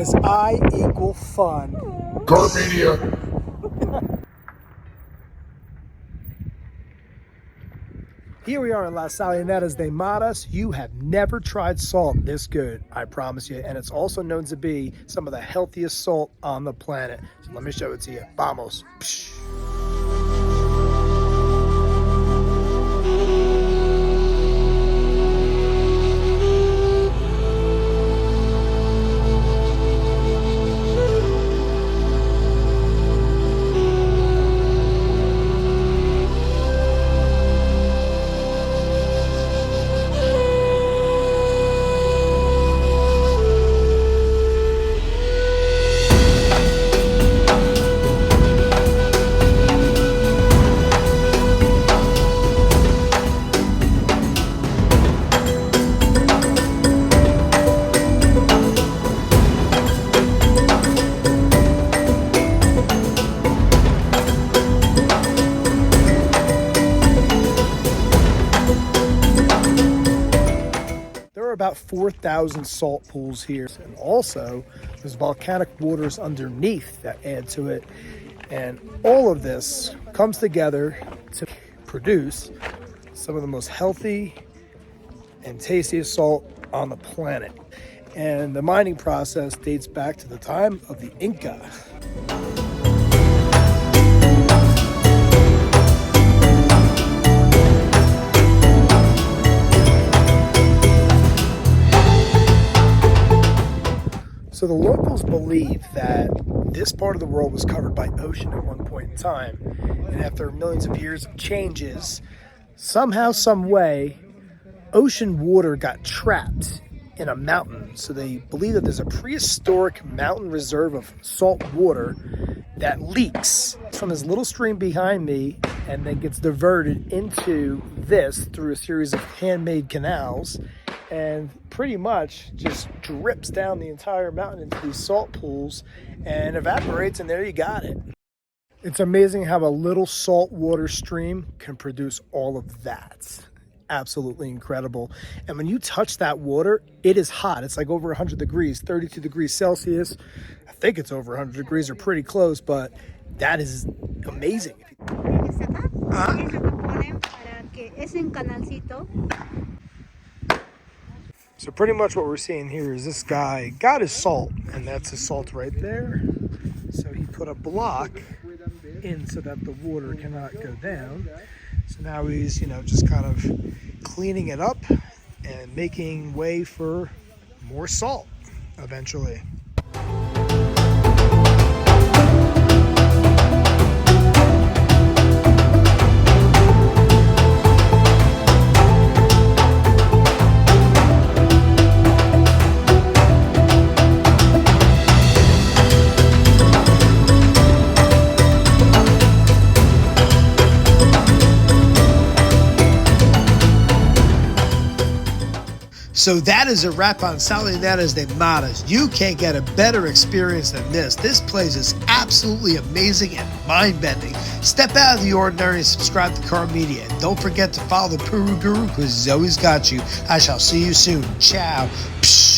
because I equal fun. Carmedia. Here we are in Las Salinetas de Matas. You have never tried salt this good, I promise you. And it's also known to be some of the healthiest salt on the planet. So let me show it to you. Vamos. Psh. About 4,000 salt pools here, and also there's volcanic waters underneath that add to it, and all of this comes together to produce some of the most healthy and tastiest salt on the planet. And the mining process dates back to the time of the Inca. So the locals believe that this part of the world was covered by ocean at one point in time. And after millions of years of changes, somehow, some way, ocean water got trapped in a mountain. So they believe that there's a prehistoric mountain reserve of salt water that leaks from this little stream behind me and then gets diverted into this through a series of handmade canals, and pretty much just drips down the entire mountain into these salt pools and evaporates, and there you got it. It's amazing how a little salt water stream can produce all of that. Absolutely incredible. And when you touch that water, it is hot. It's like over 100 degrees, 32 degrees Celsius. I think it's over 100 degrees or pretty close, but that is amazing. So pretty much what we're seeing here is this guy got his salt, and that's his salt right there. So he put a block in so that the water cannot go down. So now he's, just kind of cleaning it up and making way for more salt eventually. So that is a wrap on Salinetas de Matas. You can't get a better experience than this. This place is absolutely amazing and mind-bending. Step out of the ordinary and subscribe to Carmedia. And don't forget to follow the Peru Guru because he's always got you. I shall see you soon. Ciao. Psh.